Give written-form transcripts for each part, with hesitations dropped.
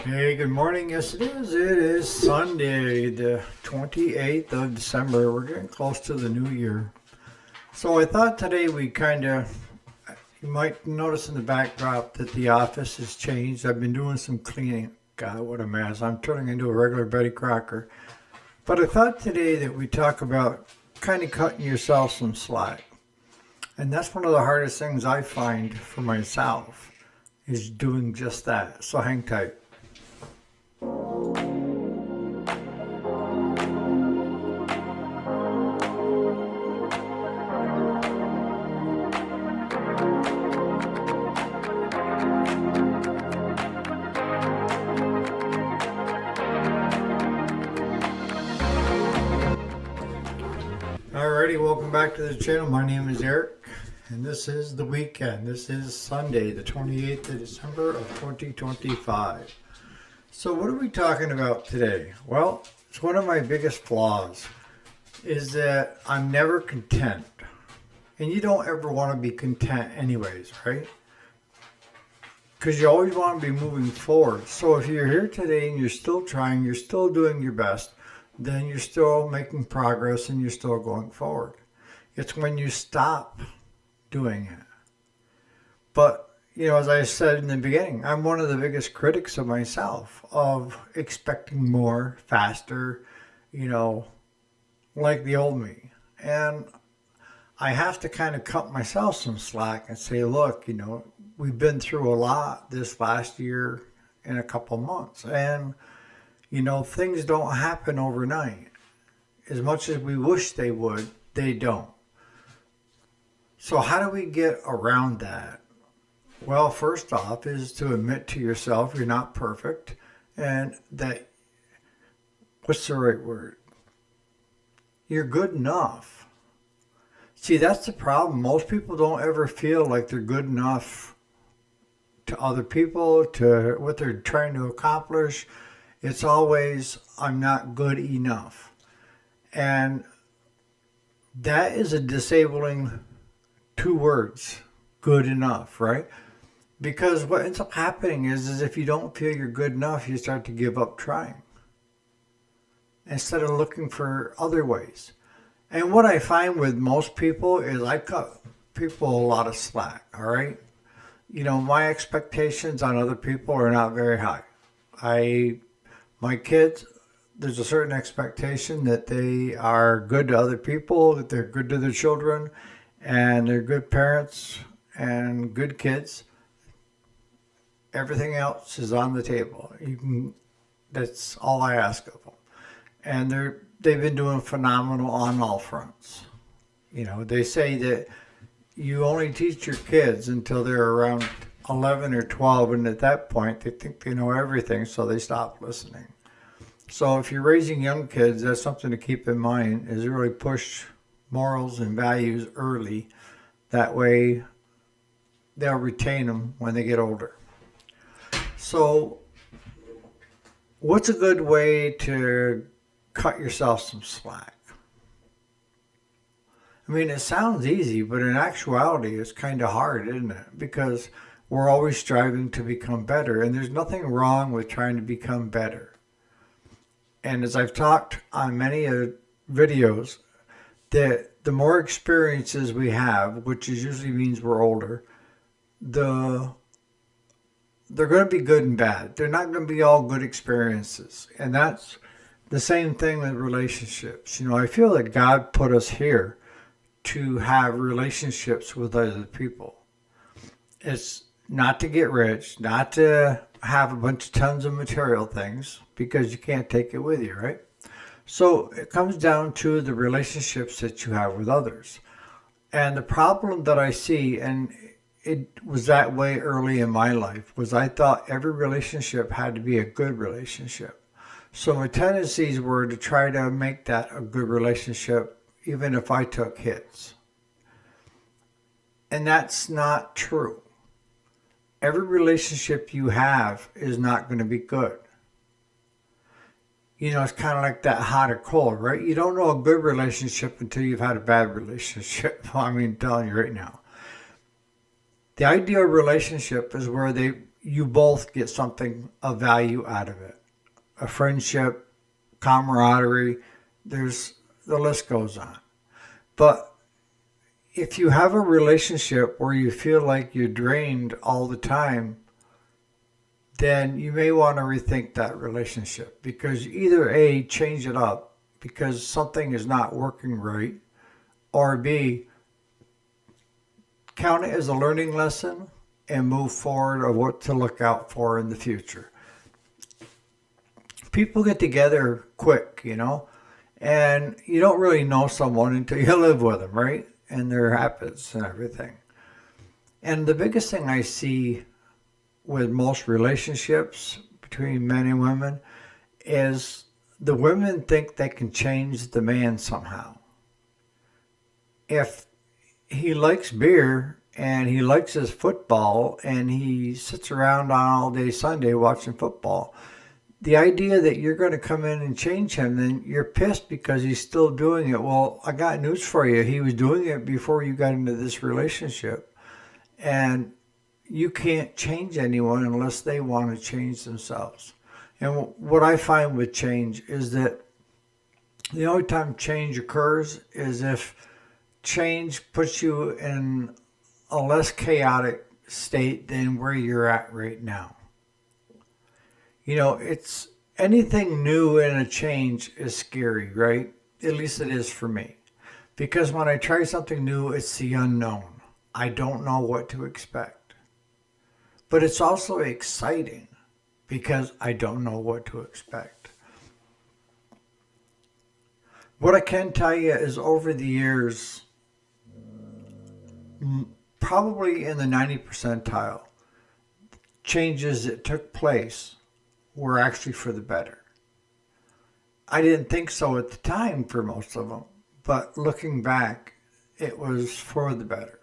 Hey, good morning. Yes, it is. It is Sunday, the 28th of December. We're getting close to the new year. So I thought today you might notice in the backdrop that the office has changed. I've been doing some cleaning. God, what a mess. I'm turning into a regular Betty Crocker. But I thought today that we talk about kind of cutting yourself some slack. And that's one of the hardest things I find for myself is doing just that. So hang tight. Alrighty, welcome back to the channel. My name is Eric, and this is the weekend. This is Sunday, the 28th of December of 2025. So what are we talking about today? Well, it's one of my biggest flaws is that I'm never content. And you don't ever want to be content anyways, right? Because you always want to be moving forward. So if you're here today and you're still trying, you're still doing your best, then you're still making progress and you're still going forward. It's when you stop doing it. But, as I said in the beginning, I'm one of the biggest critics of myself, of expecting more, faster, like the old me. And I have to kind of cut myself some slack and say, look, we've been through a lot this last year in a couple months. And things don't happen overnight. As much as we wish they would, they don't. So how do we get around that? Well, first off is to admit to yourself you're not perfect and that, what's the right word? You're good enough. See, that's the problem. Most people don't ever feel like they're good enough to other people, to what they're trying to accomplish. It's always, I'm not good enough. And that is a disabling two words, good enough, right? Because what ends up happening is if you don't feel you're good enough, you start to give up trying instead of looking for other ways. And what I find with most people is I cut people a lot of slack, all right? My expectations on other people are not very high. My kids, there's a certain expectation that they are good to other people, that they're good to their children, and they're good parents and good kids. Everything else is on the table. That's all I ask of them. And they've been doing phenomenal on all fronts. They say that you only teach your kids until they're around 11 or 12, and at that point they think they know everything, so they stop listening. So if you're raising young kids, that's something to keep in mind, is really push morals and values early. That way they'll retain them when they get older. So what's a good way to cut yourself some slack? I mean, it sounds easy, but in actuality, it's kind of hard, isn't it? Because we're always striving to become better, and there's nothing wrong with trying to become better. And as I've talked on many videos, that the more experiences we have, which usually means we're older, they're going to be good and bad. They're not going to be all good experiences. And that's the same thing with relationships. I feel that God put us here to have relationships with other people. It's not to get rich, not to have a bunch of tons of material things, because you can't take it with you, right? So it comes down to the relationships that you have with others. And the problem that I see, and it was that way early in my life, was I thought every relationship had to be a good relationship. So my tendencies were to try to make that a good relationship, even if I took hits. And that's not true. Every relationship you have is not going to be good. It's kind of like that hot or cold, right? You don't know a good relationship until you've had a bad relationship. I'm telling you right now. The ideal relationship is where you both get something of value out of it. A friendship, camaraderie, there's the list goes on. But if you have a relationship where you feel like you're drained all the time, then you may want to rethink that relationship because either A, change it up because something is not working right, or B, count it as a learning lesson and move forward of what to look out for in the future. People get together quick, and you don't really know someone until you live with them, right? And their habits and everything. And the biggest thing I see with most relationships between men and women is the women think they can change the man somehow. If he likes beer and he likes his football and he sits around on all day Sunday watching football, the idea that you're going to come in and change him, then you're pissed because he's still doing it. Well, I got news for you. He was doing it before you got into this relationship. And you can't change anyone unless they want to change themselves. And what I find with change is that the only time change occurs is if change puts you in a less chaotic state than where you're at right now. It's anything new and a change is scary, right? At least it is for me. Because when I try something new, it's the unknown. I don't know what to expect. But it's also exciting because I don't know what to expect. What I can tell you is over the years, probably in the 90 percentile, changes that took place were actually for the better. I didn't think so at the time for most of them, but looking back, it was for the better.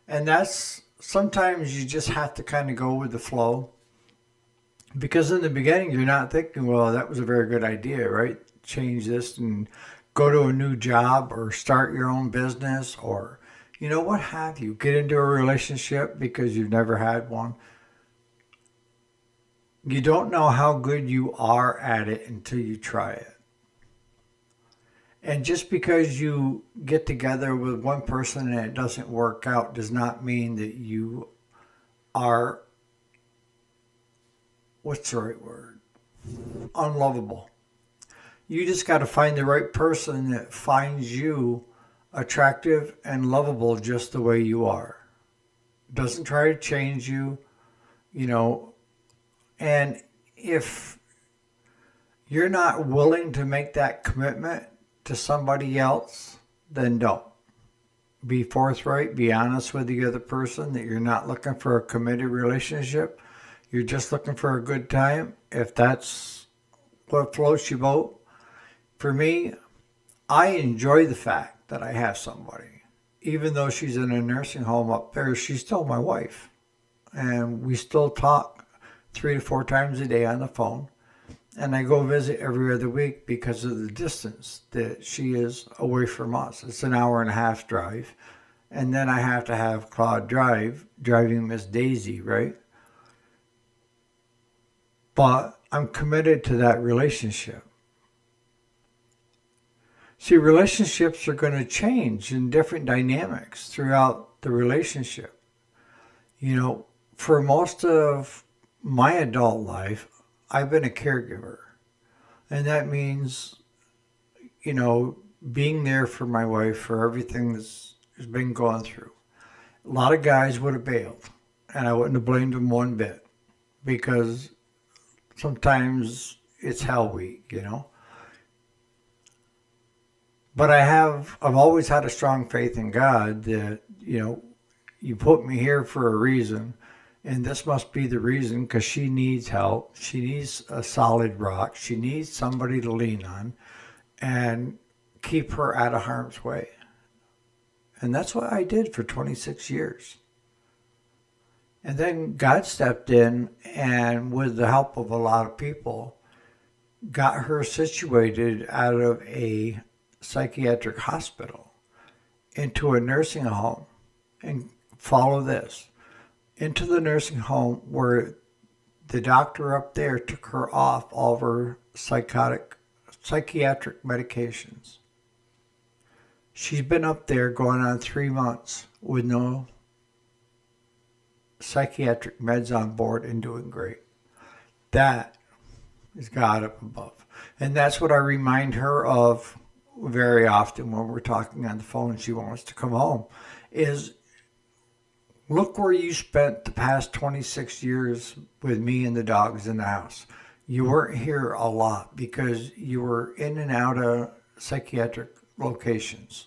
And that's sometimes you just have to kind of go with the flow because in the beginning you're not thinking, well, that was a very good idea, right? Change this and go to a new job or start your own business or, what have you. Get into a relationship because you've never had one. You don't know how good you are at it until you try it. And just because you get together with one person and it doesn't work out does not mean that you are, what's the right word? Unlovable. You just got to find the right person that finds you attractive and lovable just the way you are. Doesn't try to change you, and if you're not willing to make that commitment to somebody else, then don't. Be forthright, be honest with the other person that you're not looking for a committed relationship. You're just looking for a good time. If that's what floats your boat. For me, I enjoy the fact that I have somebody. Even though she's in a nursing home up there, she's still my wife. And we still talk 3 to 4 times a day on the phone. And I go visit every other week because of the distance that she is away from us. It's an hour and a half drive. And then I have to have Claude driving Miss Daisy, right? But I'm committed to that relationship. See, relationships are going to change in different dynamics throughout the relationship. For most of my adult life, I've been a caregiver. And that means, being there for my wife for everything that's been going through. A lot of guys would have bailed, and I wouldn't have blamed them one bit because sometimes it's hell week, But I've always had a strong faith in God that, you put me here for a reason. And this must be the reason because she needs help. She needs a solid rock. She needs somebody to lean on and keep her out of harm's way. And that's what I did for 26 years. And then God stepped in and with the help of a lot of people, got her situated out of a psychiatric hospital into a nursing home. And follow this. into the nursing home where the doctor up there took her off all of her psychiatric medications. She's been up there going on 3 months with no psychiatric meds on board and doing great. That is God up above. And that's what I remind her of very often when we're talking on the phone and she wants to come home is look where you spent the past 26 years with me and the dogs in the house. You weren't here a lot because you were in and out of psychiatric locations,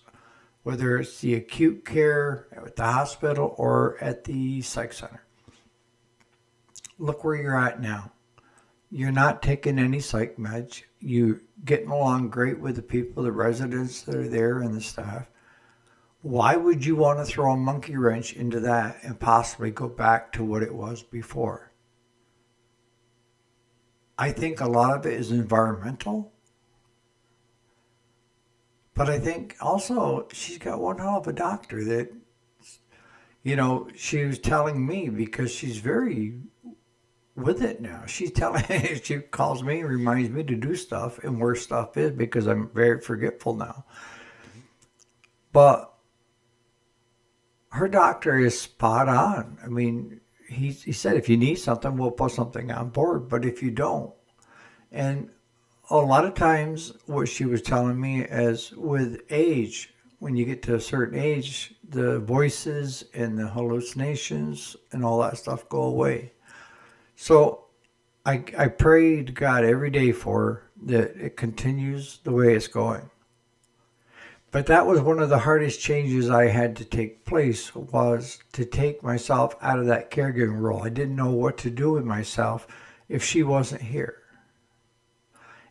whether it's the acute care at the hospital or at the psych center. Look where you're at now. You're not taking any psych meds. You're getting along great with the people, the residents that are there and the staff. Why would you want to throw a monkey wrench into that and possibly go back to what it was before? I think a lot of it is environmental. But I think also she's got one hell of a doctor that, she was telling me because she's very with it now. She's telling, she calls me and reminds me to do stuff and where stuff is because I'm very forgetful now. But her doctor is spot on. I mean, he said, if you need something, we'll put something on board. But if you don't, and a lot of times what she was telling me is with age, when you get to a certain age, the voices and the hallucinations and all that stuff go away. So I pray to God every day for her that it continues the way it's going. But that was one of the hardest changes I had to take place was to take myself out of that caregiving role. I didn't know what to do with myself if she wasn't here.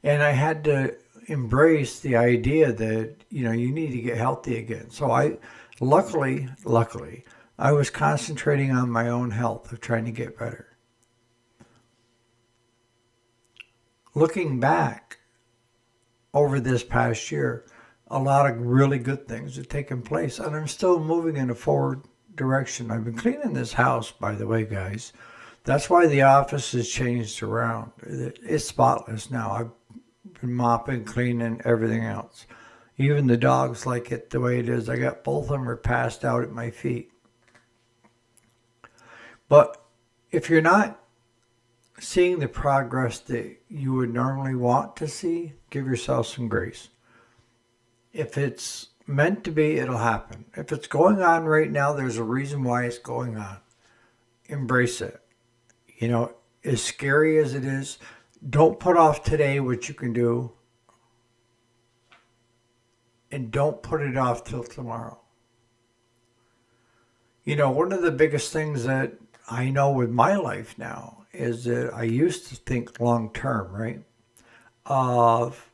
And I had to embrace the idea that, you need to get healthy again. So I, luckily, I was concentrating on my own health of trying to get better. Looking back over this past year, a lot of really good things have taken place, and I'm still moving in a forward direction. I've been cleaning this house, by the way, guys. That's why the office has changed around. It's spotless now. I've been mopping, cleaning, everything else. Even the dogs like it the way it is. I got both of them are passed out at my feet. But if you're not seeing the progress that you would normally want to see, give yourself some grace. If it's meant to be, it'll happen. If it's going on right now, there's a reason why it's going on. Embrace it. As scary as it is, don't put off today what you can do, and don't put it off till tomorrow. One of the biggest things that I know with my life now is that I used to think long term, right? Of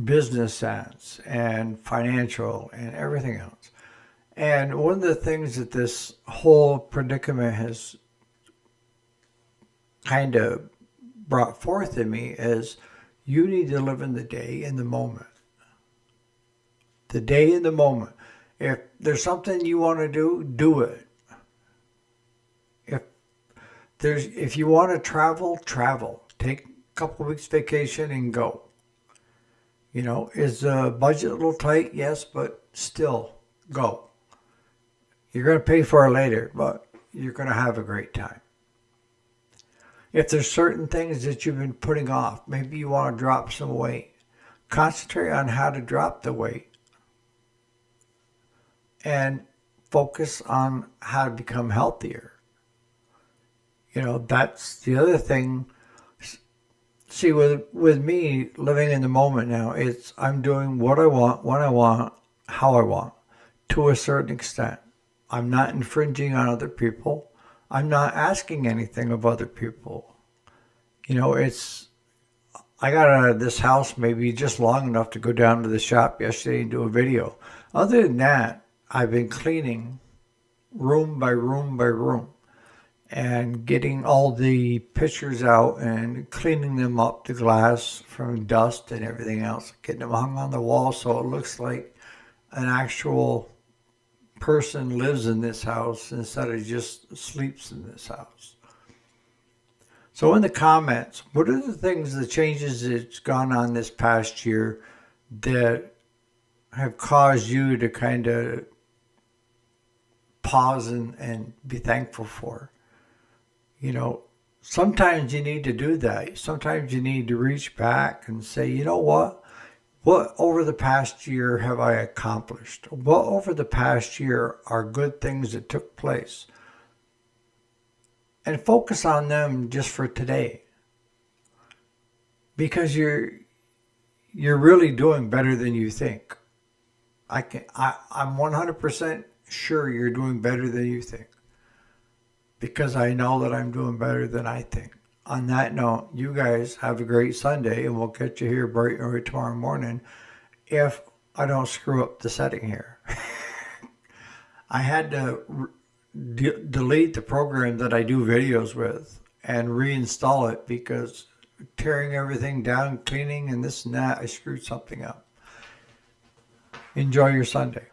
business sense and financial and everything else. And one of the things that this whole predicament has kind of brought forth in me is you need to live in the day, in the moment. The day in the moment. If there's something you want to do, do it. If you want to travel. Take a couple of weeks vacation and go. Is the budget a little tight? Yes, but still go. You're going to pay for it later, but you're going to have a great time. If there's certain things that you've been putting off, maybe you want to drop some weight, concentrate on how to drop the weight and focus on how to become healthier. That's the other thing. See, with me living in the moment now, I'm doing what I want, when I want, how I want, to a certain extent. I'm not infringing on other people. I'm not asking anything of other people. I got out of this house maybe just long enough to go down to the shop yesterday and do a video. Other than that, I've been cleaning room by room by room and getting all the pictures out and cleaning them up, the glass from dust and everything else, getting them hung on the wall so it looks like an actual person lives in this house instead of just sleeps in this house. So in the comments, what are the things, the changes that's gone on this past year that have caused you to kind of pause and be thankful for? You know, sometimes you need to do that. Sometimes you need to reach back and say, you know what? What over the past year have I accomplished? What over the past year are good things that took place? And focus on them just for today. Because you're really doing better than you think. I'm 100% sure you're doing better than you think. Because I know that I'm doing better than I think. On that note, you guys have a great Sunday, and we'll catch you here bright and early tomorrow morning if I don't screw up the setting here. I had to delete the program that I do videos with and reinstall it because tearing everything down, cleaning and this and that, I screwed something up. Enjoy your Sunday.